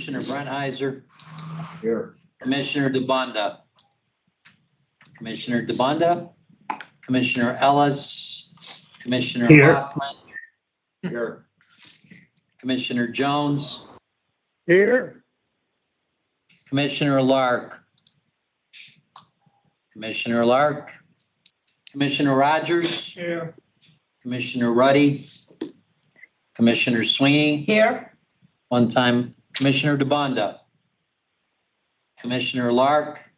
Commissioner Brennheiser, Here. Commissioner DeBonda, Commissioner DeBonda, Commissioner Ellis, Commissioner Here. Hoffman, Here. Commissioner Jones, Here. Commissioner Lark, Commissioner Lark, Commissioner Rogers, Here. Commissioner Ruddy, Commissioner Sweeney, Here. one time, Commissioner DeBonda, Commissioner Lark,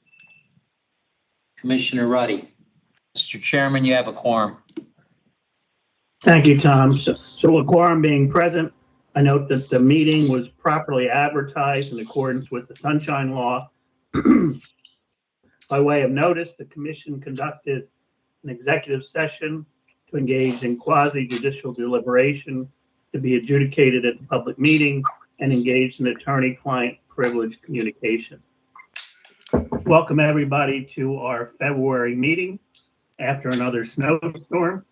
Commissioner Ruddy. Mr. Chairman, you have a quorum. Thank you, Tom. So a quorum being present, I note that the meeting was properly advertised in accordance with the Sunshine Law. By way of notice, the commission conducted an executive session to engage in quasi-judicial deliberation to be adjudicated at the public meeting and engaged in attorney-client privilege communication. Welcome, everybody, to our February meeting after another snowstorm.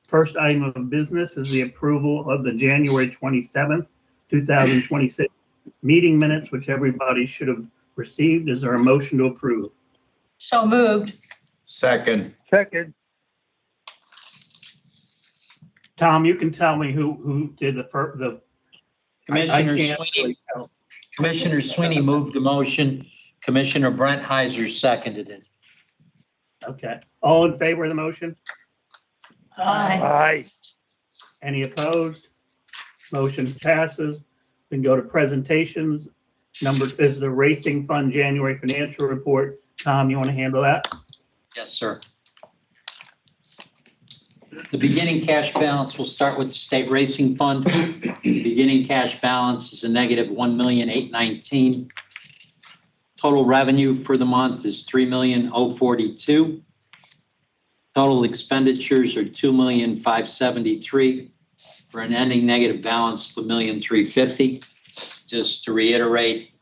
First item of business is the approval of the January 27th, 2026 meeting minutes, which everybody should have received. Is there a motion to approve? So moved. Second. Second. Tom, you can tell me who did the first, Commissioner can't Sweeney, really tell. Commissioner Sweeney moved the motion. Commissioner Brennheiser seconded it. Okay. All in favor of the motion? Aye. Aye. Any opposed? Motion passes. We can go to presentations. Number is the Racing Fund January Financial Report. Tom, you want to handle that? Yes, sir. The beginning cash balance, we'll start with the State Racing Fund. The beginning cash balance is a negative $1,819,000. Total revenue for the month is $3,042,000. Total expenditures are $2,573,000 for an ending negative balance of $1,350,000. Just to reiterate,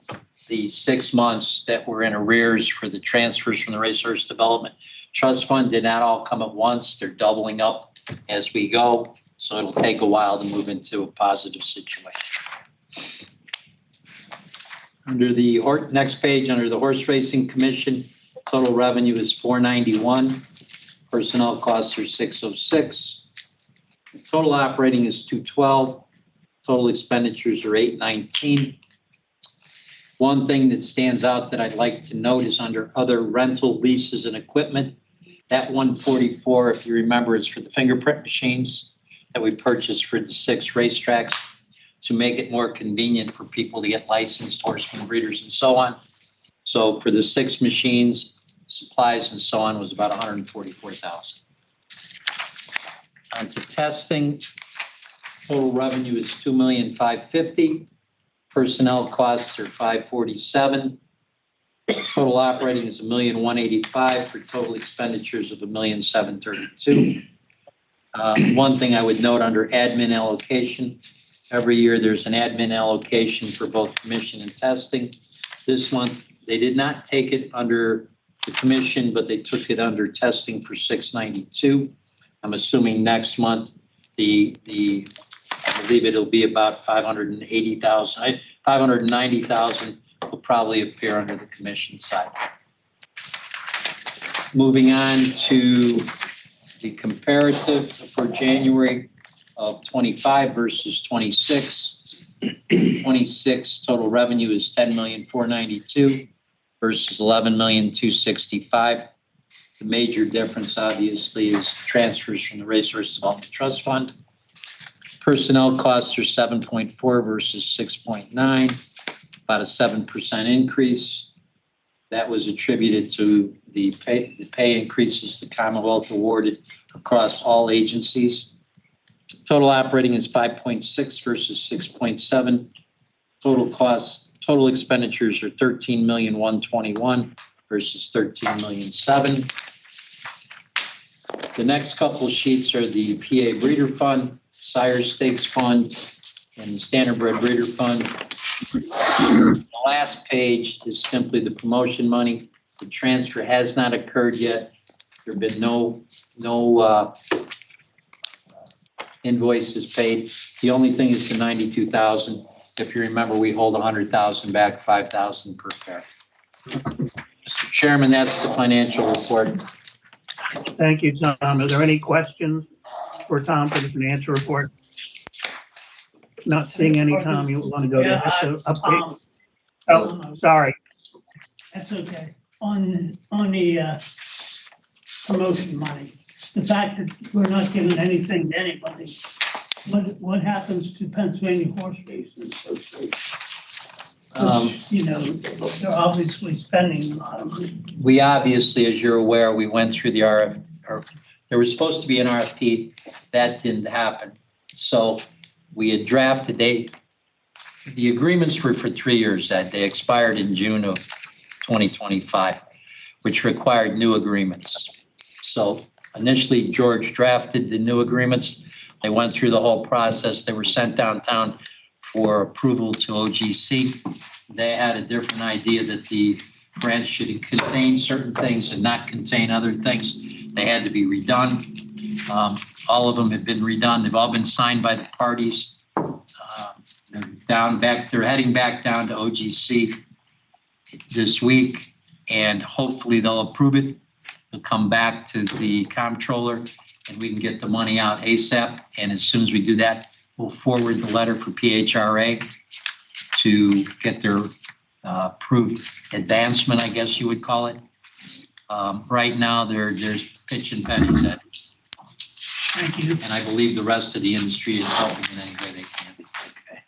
the 6 months that were in arrears for the transfers from the Racehorse Development Trust Fund did not all come at once. They're doubling up as we go, so it'll take a while to move into a positive situation. Under the next page, under the Horse Racing Commission, total revenue is $491. Personnel costs are $606. Total operating is $212. Total expenditures are $819. One thing that stands out that I'd like to note is under other rental leases and equipment, that 144, if you remember, is for the fingerprint machines that we purchased for the 6 racetracks to make it more convenient for people to get licensed horsemen, breeders, and so on. So for the 6 machines, supplies and so on was about $144,000. On to testing, total revenue is $2,550,000. Personnel costs are $547,000. Total operating is $1,185,000 for total expenditures of $1,732,000. One thing I would note under admin allocation, every year there's an admin allocation for both commission and testing. This month, they did not take it under the commission, but they took it under testing for $692,000. I'm assuming next month, I believe it'll be about $580,000. $590,000 will probably appear under the commission side. Moving on to the comparative for January of 25 versus 26. 26 total revenue is $10,492,000 versus $11,265,000. The major difference, obviously, is transfers from the Racehorse Development Trust Fund. Personnel costs are 7.4 versus 6.9, about a 7% increase. That was attributed to the pay increases the Commonwealth awarded across all agencies. Total operating is 5.6 versus 6.7. Total expenditures are $13,121,000 versus $13,007,000. The next couple sheets are the PA Breeder Fund, Sire Stakes Fund, and the Standardbred Breeder Fund. The last page is simply the promotion money. The transfer has not occurred yet. There have been no invoices paid. The only thing is the $92,000 If you remember, we hold 100,000 back, 5,000 per pair. Mr. Chairman, that's the financial report. Thank you, Tom. Are there any questions for Tom for the financial report? Not seeing any, Tom. You want to go to Yeah, HISA update? Tom. Oh, sorry. That's okay. On the promotion money, the fact that we're not giving anything to anybody, what happens to Pennsylvania Horse Racing Association? Which, you know, they're obviously spending a lot of money. We obviously, as you're aware, we went through the there was supposed to be an RFP. That didn't happen. So we had drafted, the agreements were for 3 years that they expired in June of 2025, which required new agreements. So initially, George drafted the new agreements. They went through the whole process. They were sent downtown for approval to OGC. They had a different idea that the grant should contain certain things and not contain other things. They had to be redone. All of them have been redone. They've all been signed by the parties. They're heading back down to OGC this week, and hopefully they'll approve it. They'll come back to the comptroller and we can get the money out ASAP. And as soon as we do that, we'll forward the letter for PHRA to get their approved advancement, I guess you would call it. Right now, there's pitching pennies at it. Thank you. And I believe the rest of the industry is helping in any way they can. Okay.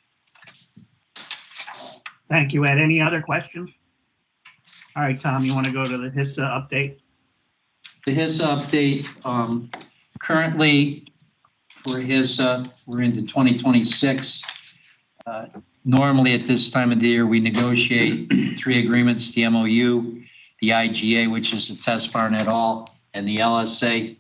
Thank you, Ed. Any other questions? All right, Tom, you want to go to the HISA update? The HISA update, currently for HISA, we're into 2026. Normally at this time of the year, we negotiate 3 agreements, the MOU, the IGA, which is the test barn et al., and the LSA.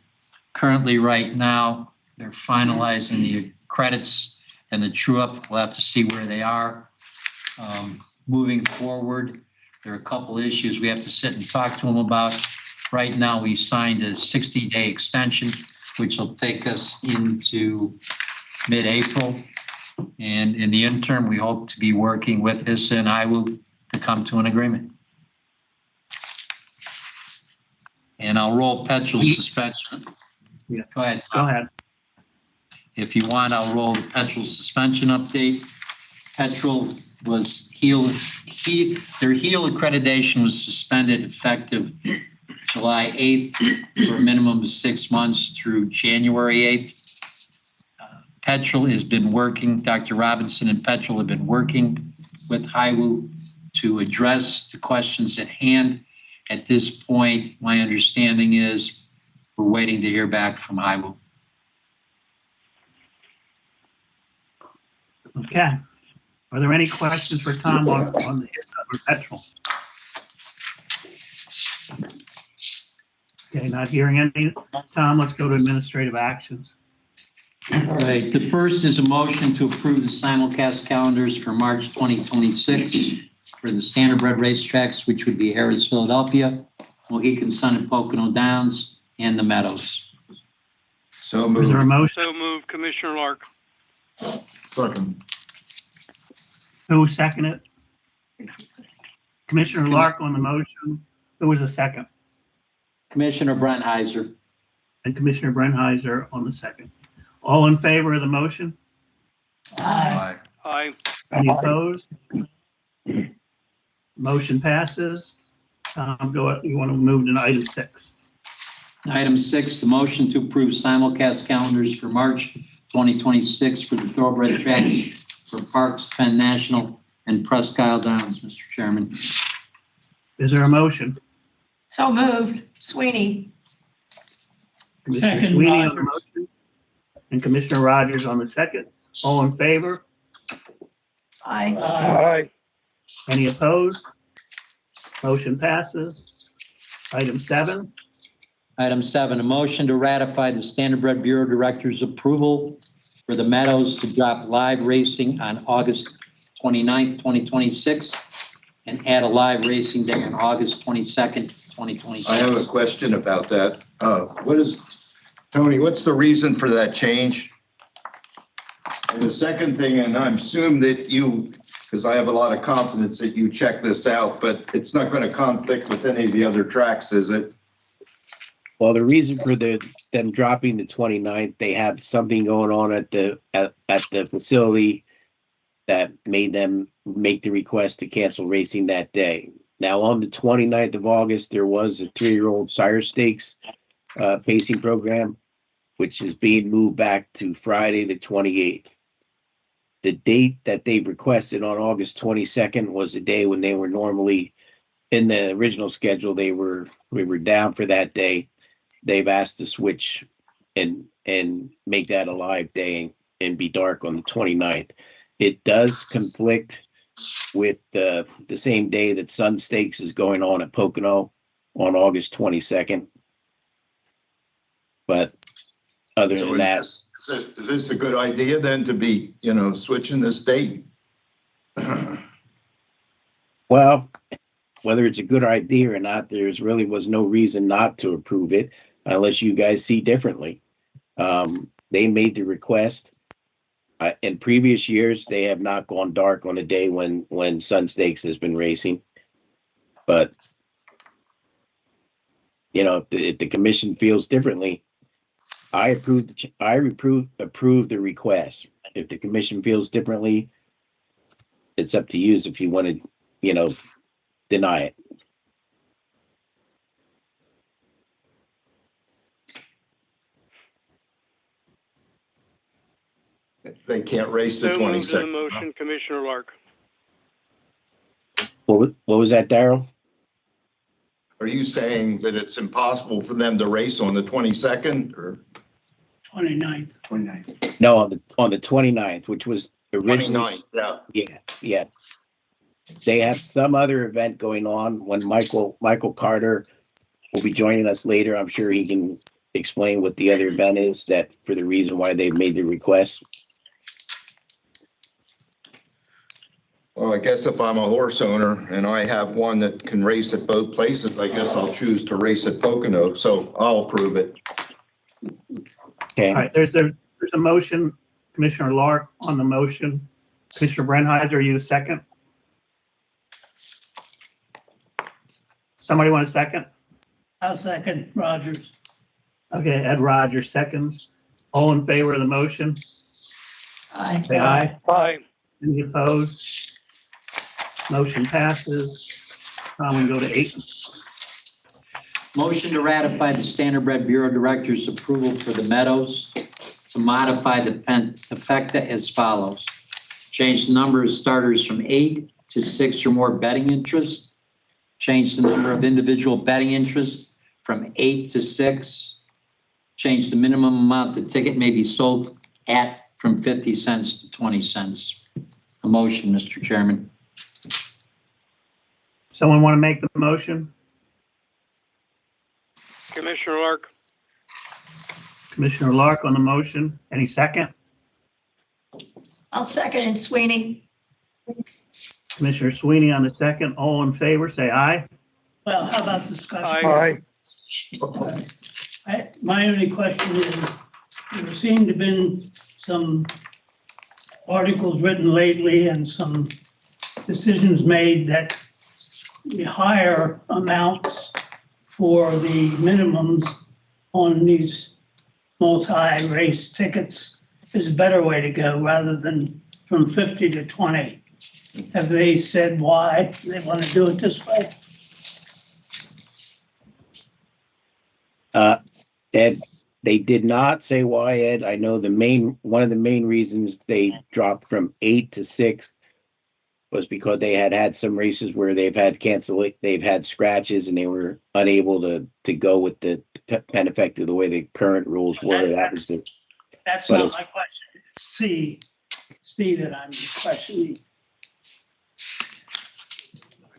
Currently, right now, they're finalizing the credits and the true-up. We'll have to see where they are. Moving forward, there are a couple issues we have to sit and talk to them about. Right now, we signed a 60-day extension, which will take us into mid-April. And in the interim, we hope to be working with HISA and IWU to come to an agreement. And I'll roll petrol suspension. Yeah. Go ahead, Tom. Go ahead. If you want, I'll roll the petrol suspension update. Petrol was their HEAL accreditation was suspended effective July 8th for a minimum of 6 months through January 8th. Petrol has been working, Dr. Robinson and Petrol have been working with HIWU to address the questions at hand. At this point, my understanding is we're waiting to hear back from HIWU. Okay. Are there any questions for Tom on the HISA or petrol? Okay, not hearing any. Tom, let's go to administrative actions. All right, the first is a motion to approve the simulcast calendars for March 2026 for the Standardbred racetracks, which would be Harris, Philadelphia, Mohegan Sun and Pocono Downs, and the Meadows. So Is there a moved. motion? So moved, Commissioner Lark. Second. Who seconded it? Commissioner Lark on the motion. Who was the second? Commissioner Brent Heiser. And Commissioner Brenheiser on the second. All in favor of the motion? Aye. Aye. Any opposed? Motion passes. You want to move to item 6? Item 6, the motion to approve simulcast calendars for March 2026 for the Thoroughbred tracks for Parks, Penn National, and Presque Isle Downs, Mr. Chairman. Is there a motion? So moved. Sweeney. Commissioner Second, Sweeney on the Rogers. motion and Commissioner Rogers on the second. All in favor? Aye. Aye. Any opposed? Motion passes. Item 7. Item 7, a motion to ratify the Standardbred Bureau Director's approval for the Meadows to drop live racing on August 29th, 2026, and add a live racing day on August 22nd, 2026. I have a question about that. Tony, what's the reason for that change? And the second thing, and I assume that you, because I have a lot of confidence that you check this out, but it's not going to conflict with any of the other tracks, is it? Well, the reason for them dropping the 29th, they have something going on at the facility that made them make the request to cancel racing that day. Now, on the 29th of August, there was a 3-year-old sire stakes pacing program, which is being moved back to Friday, the 28th. The date that they requested on August 22nd was the day when they were normally in the original schedule. We were down for that day. They've asked to switch and make that a live day and be dark on the 29th. It does conflict with the same day that Sun Stakes is going on at Pocono on August 22nd. But other So than that, is this a good idea then to be, switching this date? well, whether it's a good idea or not, there's really was no reason not to approve it unless you guys see differently. They made the request. In previous years, they have not gone dark on a day when Sun Stakes has been racing. But, if the commission feels differently, I approve the request. If the commission feels differently, it's up to you if you want to, deny it. They can't race the So moved to the 22nd. motion, Commissioner Lark. What was that, Daryl? Are you saying that it's impossible for them to race on the 22nd or 29th. 29th? No, on the 29th, which was originally. 29th, Yeah. They have some other event going on when Michael Carter will be joining us later. I'm sure he can explain what the other event is that for the reason why they've made the request. Well, I guess if I'm a horse owner and I have one that can race at both places, I guess I'll choose to race at Pocono, so I'll approve it. Okay. All right, there's a motion, Commissioner Lark on the motion. Commissioner Brenheiser, are you the second? Somebody want a second? I'll second Rogers. Okay, Ed Rogers seconds. All in favor of the motion? Aye. Say aye. Aye. Any opposed? Motion passes. We can go to 8. Motion to ratify the Standardbred Bureau Director's approval for the Meadows to modify the trifecta as follows. Change the number of starters from 8 to 6 or more betting interests. Change the number of individual betting interests from 8 to 6. Change the minimum amount the ticket may be sold at from 50 cents to 20 cents. A motion, Mr. Chairman. Someone want to make the motion? Commissioner Lark. Commissioner Lark on the motion. Any second? I'll second it, Sweeney. Commissioner Sweeney on the second. All in favor, say aye. Well, how about discussion? Aye. My only question is, there seem to have been some articles written lately and some decisions made that the higher amounts for the minimums on these multi-race tickets is a better way to go rather than from 50 to 20. Have they said why they want to do it this way? Ed, they did not say why, Ed. I know one of the main reasons they dropped from 8 to 6 was because they had some races where they've had scratches and they were unable to go with the penfecta the way the current rules were. That's but not my question. It's C that I'm questioning.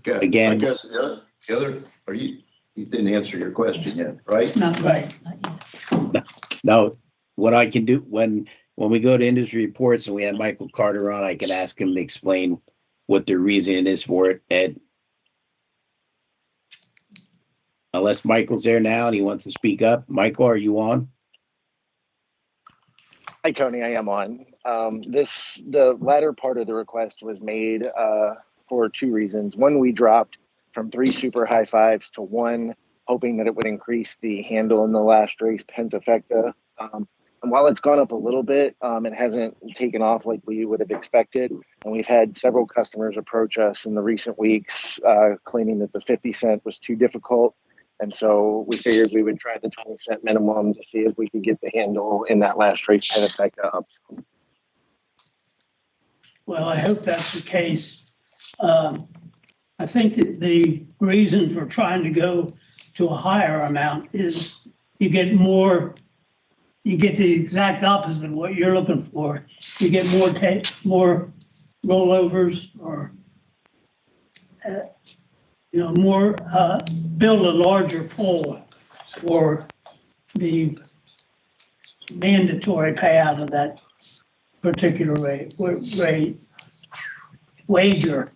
Again- I guess the other, you didn't answer your question yet, right? Not right. Now, what I can do when we go to industry reports and we have Michael Carter on, I can ask him to explain what the reason is for it, Ed. Unless Michael's there now and he wants to speak up. Michael, are you on? Hi, Tony, I am on. The latter part of the request was made for two reasons. One, we dropped from 3 super high fives to 1, hoping that it would increase the handle in the last race pentafecta. And while it's gone up a little bit, it hasn't taken off like we would have expected. And we've had several customers approach us in the recent weeks claiming that the 50 cent was too difficult. And so we figured we would try the 20 cent minimum to see if we could get the handle in that last race pentafecta up. Well, I hope that's the case. I think that the reason for trying to go to a higher amount is you get the exact opposite of what you're looking for. You get more rollovers or, more, build a larger pool for the mandatory payout of that particular wager.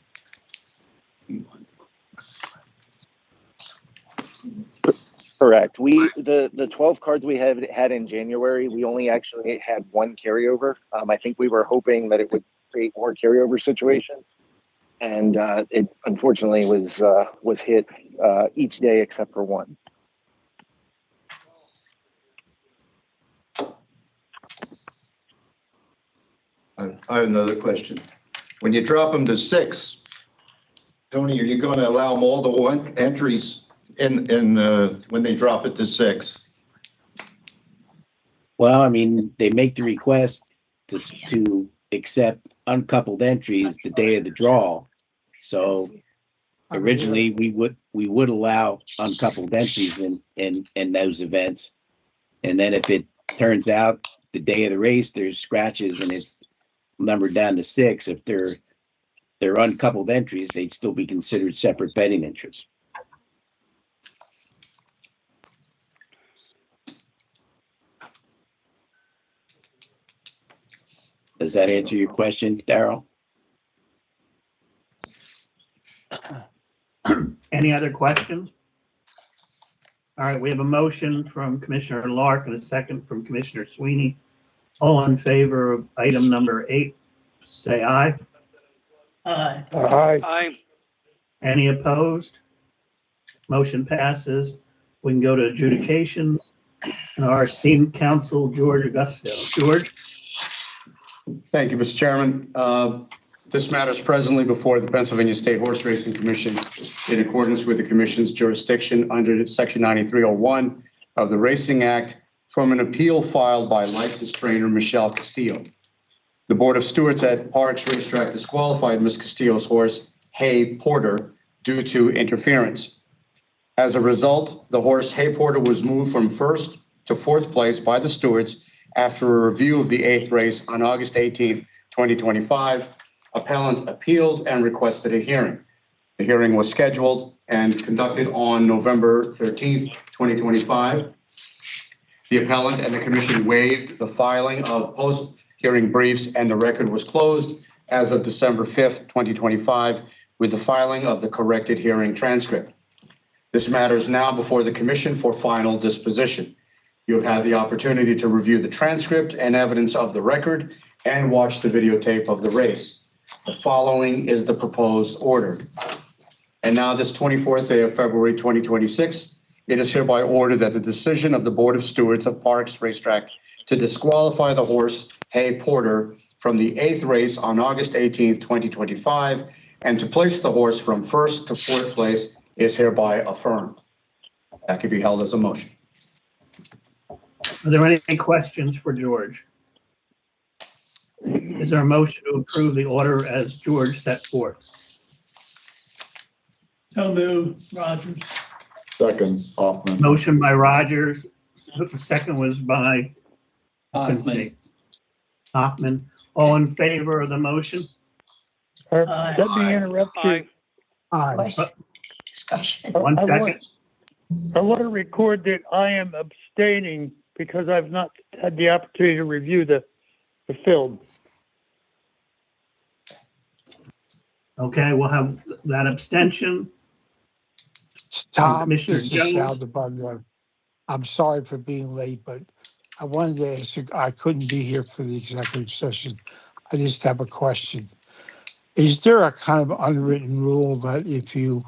Correct. The 12 cards we had in January, we only actually had 1 carryover. I think we were hoping that it would create more carryover situations, and it unfortunately was hit each day except for 1. I have another question. When you drop them to 6, Tony, are you going to allow them all the entries in when they drop it to 6? Well, I mean, they make the request to accept uncoupled entries the day of the draw. So originally we would allow uncoupled entries in those events. And then if it turns out the day of the race there's scratches and it's numbered down to 6, if they're uncoupled entries, they'd still be considered separate betting interests. Does that answer your question, Darrell? Any other questions? All right, we have a motion from Commissioner Lark and a second from Commissioner Sweeney. All in favor of item number 8, say aye. Aye. Aye. Any opposed? Motion passes. We can go to adjudication. And our esteemed counsel, George Augusto. George? Thank you, Mr. Chairman. This matter is presently before the Pennsylvania State Horse Racing Commission in accordance with the Commission's jurisdiction under Section 9301 of the Racing Act from an appeal filed by licensed trainer Michelle Castillo. The Board of Stewards at Parks Racetrack disqualified Ms. Castillo's horse, Hay Porter, due to interference. As a result, the horse Hay Porter was moved from 1st to 4th place by the stewards after a review of the 8th race on August 18th, 2025. Appellant appealed and requested a hearing. The hearing was scheduled and conducted on November 13th, 2025. The appellant and the commission waived the filing of post-hearing briefs and the record was closed as of December 5th, 2025, with the filing of the corrected hearing transcript. This matter is now before the commission for final disposition. You have had the opportunity to review the transcript and evidence of the record and watch the videotape of the race. The following is the proposed order. And now this 24th day of February 2026, it is hereby ordered that the decision of the Board of Stewards of Parks Racetrack to disqualify the horse Hay Porter from the 8th race on August 18th, 2025, and to place the horse from 1st to 4th place is hereby affirmed. That can be held as a motion. Are there any questions for George? Is there a motion to approve the order as George set forth? So moved, Rogers. Second, Hoffman. Motion by Rogers, the second was by Hoffman. Hoffman. All in favor of the motion? Aye. Let me interrupt you. Aye. Question, discussion. One second. I want to record that I am abstaining because I've not had the opportunity to review the film. Okay, we'll have that abstention. Tom, Commissioner this is Jones. Sal DeBugler. I'm sorry for being late, but I wanted to ask, I couldn't be here for the executive session. I just have a question. Is there a kind of unwritten rule that if you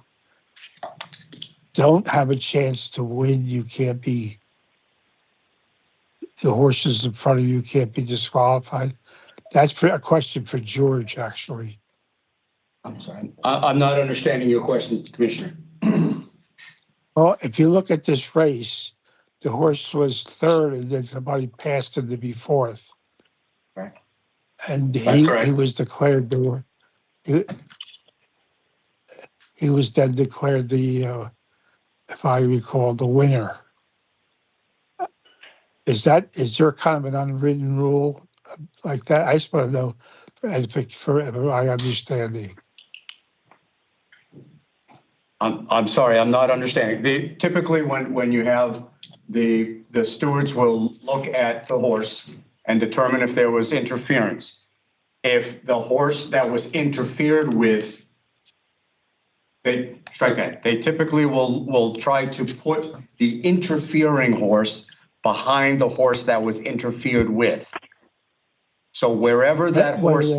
don't have a chance to win, you can't be, the horses in front of you can't be disqualified? That's a question for George, actually. I'm sorry. I'm not understanding your question, Commissioner. Well, if you look at this race, the horse was third and then somebody passed him to be fourth. Right. And That's correct. he was declared he was then declared the, if I recall, the winner. Is there kind of an unwritten rule like that? I just want to know for my understanding. I'm sorry, I'm not understanding. Typically, when you have the stewards will look at the horse and determine if there was interference. If the horse that was interfered with, they strike that. They typically will try to put the interfering horse behind the horse that was interfered with. So wherever that horse,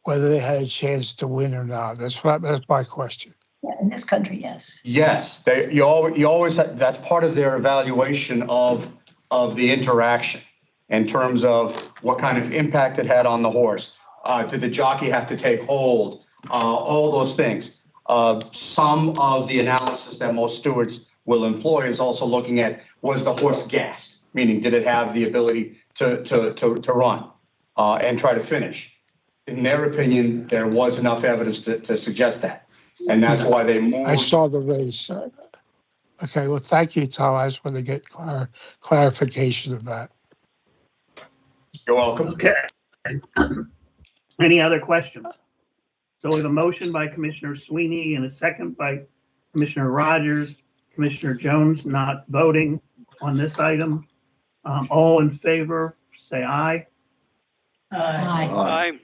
whether they had a chance to win or not, that's my question. Yeah, in this country, yes. yes, you always that's part of their evaluation of the interaction in terms of what kind of impact it had on the horse. Did the jockey have to take hold? All those things. Some of the analysis that most stewards will employ is also looking at, was the horse gassed? Meaning, did it have the ability to run and try to finish? In their opinion, there was enough evidence to suggest that. And that's why they moved. I saw the race. Okay, well, thank you, Tom. I just want to get clarification of that. You're welcome. Okay. Any other questions? So we have a motion by Commissioner Sweeney and a second by Commissioner Rogers. Commissioner Jones not voting on this item. All in favor, say aye. Aye. Aye.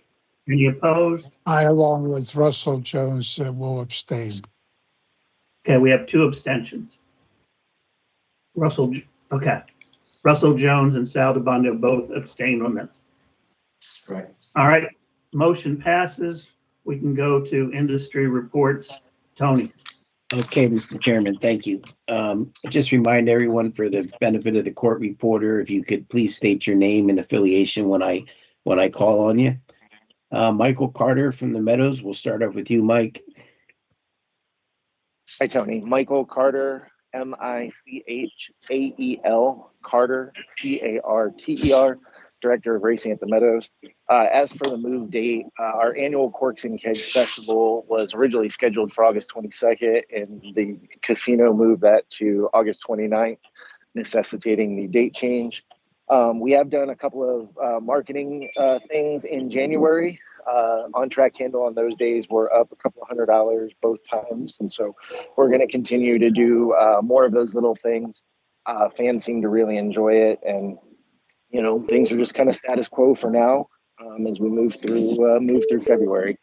Any opposed? I, along with Russell Jones, will abstain. Okay, we have 2 abstentions. Russell Jones and Sal DeBondo both abstained on this. Right. All right, motion passes. We can go to industry reports. Tony. Okay, Mr. Chairman, thank you. Just remind everyone for the benefit of the court reporter, if you could please state your name and affiliation when I call on you. Michael Carter from the Meadows. We'll start off with you, Mike. Hi, Tony. Michael Carter, Michael Carter, Carter, Director of Racing at the Meadows. As for the move date, our annual Corks and Kegs Festival was originally scheduled for August 22nd, and the casino moved that to August 29th, necessitating the date change. We have done a couple of marketing things in January. On-track handle on those days were up a couple of $100 both times. And so we're going to continue to do more of those little things. Fans seem to really enjoy it. And, you know, things are just kind of status quo for now as we move through February.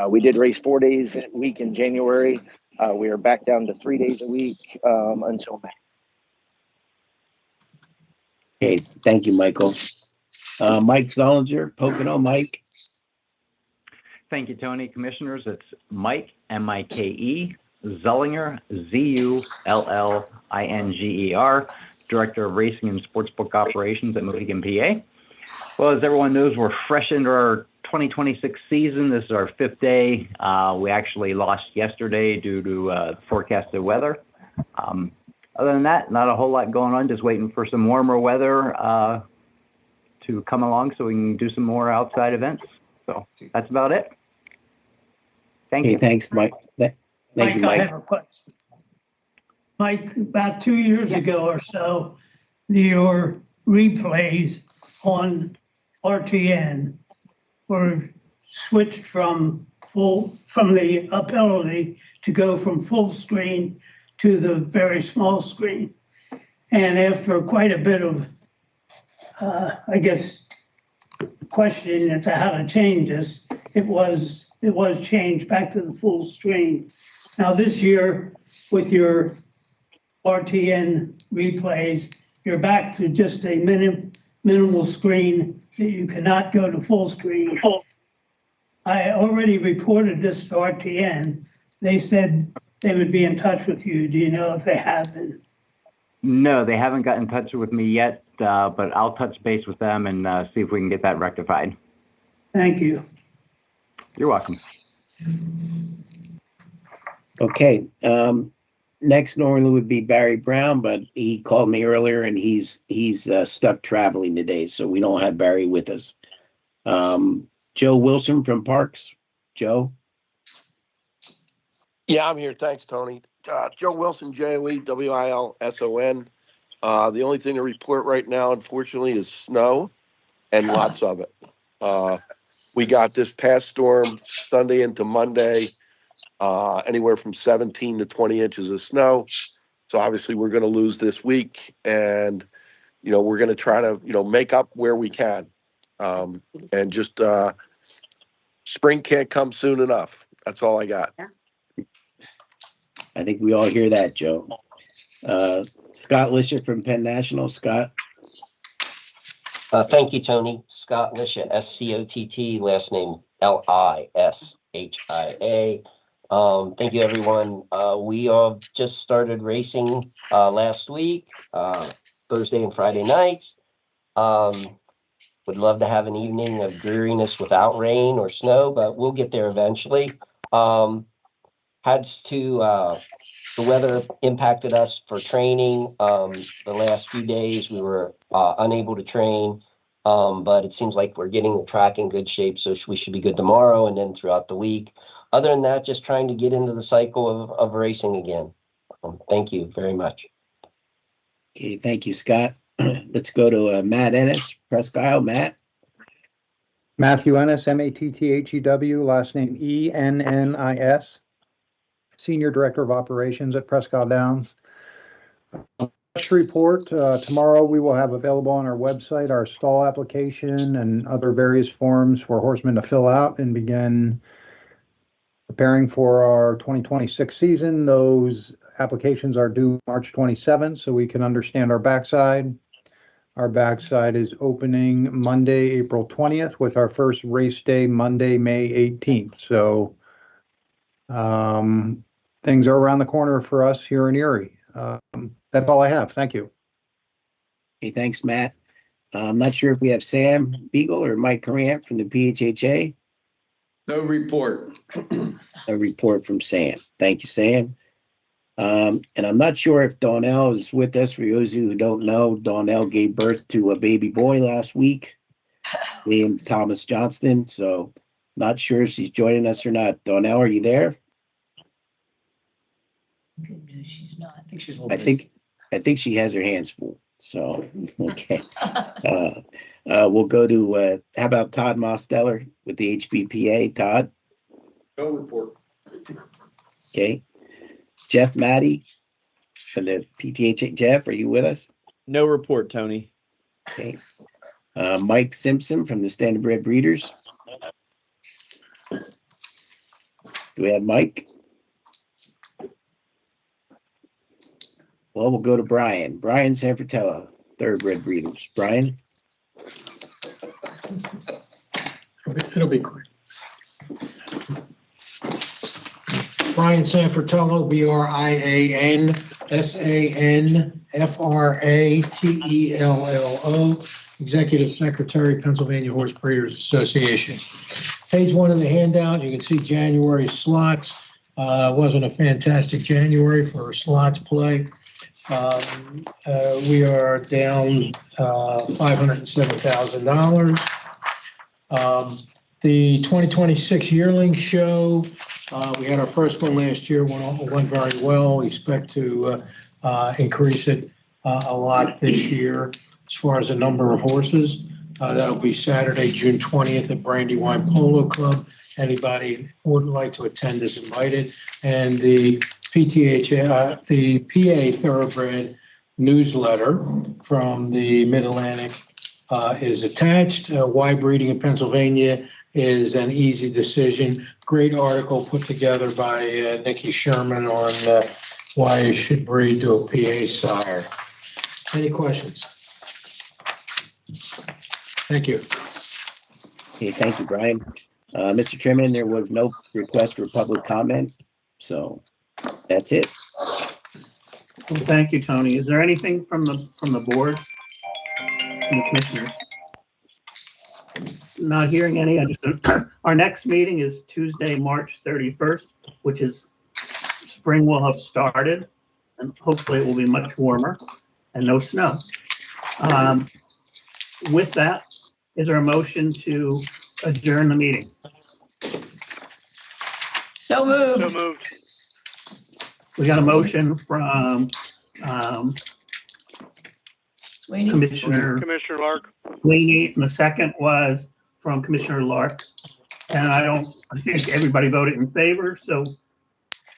We did race 4 days a week in January. We are back down to 3 days a week until May. Okay, thank you, Michael. Mike Zollinger, Pocono, Mike. Thank you, Tony. Commissioners, it's Mike, M-I-K-E, Zullinger, Z-U-L-L-I-N-G-E-R, Director of Racing and Sportsbook Operations at Mohegan, PA. Well, as everyone knows, we're fresh into our 2026 season. This is our 5th day. We actually lost yesterday due to forecasted weather. Other than that, not a whole lot going on, just waiting for some warmer weather to come along so we can do some more outside events. So that's about it. Thank you. Thanks, Mike. Thank you, I Mike. have a question. Mike, about 2 years ago or so, your replays on RTN were switched from the ability to go from full screen to the very small screen. And after quite a bit of, I guess, questioning as to how to change this, it was changed back to the full screen. Now this year, with your RTN replays, you're back to just a minimal screen, that you cannot go to full screen. I already reported this to RTN. They said they would be in touch with you. Do you know if they have been? No, they haven't gotten in touch with me yet, but I'll touch base with them and see if we can get that rectified. Thank you. You're welcome. Okay, next normally would be Barry Brown, but he called me earlier and he's stuck traveling today, so we don't have Barry with us. Joe Wilson from Parks. Joe? Yeah, I'm here. Thanks, Tony. Joe Wilson, Joe-Wilson. The only thing to report right now, unfortunately, is snow and lots of it. We got this past storm Sunday into Monday, anywhere from 17 to 20 inches of snow. So obviously we're going to lose this week, and, we're going to try to, make up where we can. And just spring can't come soon enough. That's all I got. I think we all hear that, Joe. Scott Lisher from Penn National. Scott? Thank you, Tony. Scott Lisha, SCOTT, last name LISHIA. Thank you, everyone. We just started racing last week, Thursday and Friday nights. Would love to have an evening of dreariness without rain or snow, but we'll get there eventually. The weather impacted us for training. The last few days we were unable to train, but it seems like we're getting the track in good shape, so we should be good tomorrow and then throughout the week. Other than that, just trying to get into the cycle of racing again. Thank you very much. Okay, thank you, Scott. Let's go to Matt Ennis, Presque Isle. Matt? Matthew Ennis, Matthew, last name Ennis, Senior Director of Operations at Presque Isle Downs. Report, tomorrow we will have available on our website our stall application and other various forms for horsemen to fill out and begin preparing for our 2026 season. Those applications are due March 27th, so we can understand our backside. Our backside is opening Monday, April 20th, with our first race day Monday, May 18th. So things are around the corner for us here in Erie. That's all I have. Thank you. Okay, thanks, Matt. I'm not sure if we have Sam Beagle or Mike Corrant from the PHHA. No report. A report from Sam. Thank you, Sam. And I'm not sure if Donnell is with us. For those of you who don't know, Donnell gave birth to a baby boy last week named Thomas Johnston. So not sure if she's joining us or not. Donnell, are you there? Good news, she's not. I think she's. I think she has her hands full. So, okay. We'll go to, how about Todd Mosteller with the HBPA? Todd? No report. Okay. Jeff Matty from the PTH. Jeff, are you with us? No report, Tony. Okay. Mike Simpson from the Standardbred Breeders. Do we have Mike? Well, we'll go to Brian. Brian Sanfratello, Thoroughbred Breeders. Brian? It'll be quick. Brian Sanfratello, BRIAN SANFRATELLO, Executive Secretary, Pennsylvania Horse Breeders Association. Page 1 of the handout, you can see January slots. Wasn't a fantastic January for slots play. We are down $507,000. The 2026 yearling show, we had our first one last year, went very well. We expect to increase it a lot this year as far as the number of horses. That'll be Saturday, June 20th at Brandywine Polo Club. Anybody who would like to attend is invited. And the PTH, the PA Thoroughbred newsletter from the Mid-Atlantic is attached. Why breeding in Pennsylvania is an easy decision. Great article put together by Nikki Sherman on why you should breed to a PA sire. Any questions? Thank you. Okay, thank you, Brian. Mr. Chairman, there was no request for public comment, so that's it. Well, thank you, Tony. Is there anything from the board, from the commissioners? Not hearing any. Our next meeting is Tuesday, March 31st, which is spring will have started, and hopefully it will be much warmer and no snow. With that, is there a motion to adjourn the meeting? So moved. So moved. We got a motion from Sweeney? Commissioner Commissioner Lark. Sweeney, and the second was from Commissioner Lark. And I think everybody voted in favor, so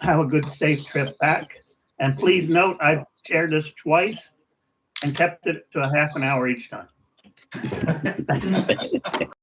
have a good, safe trip back. And please note, I've shared this twice and kept it to a half an hour each time.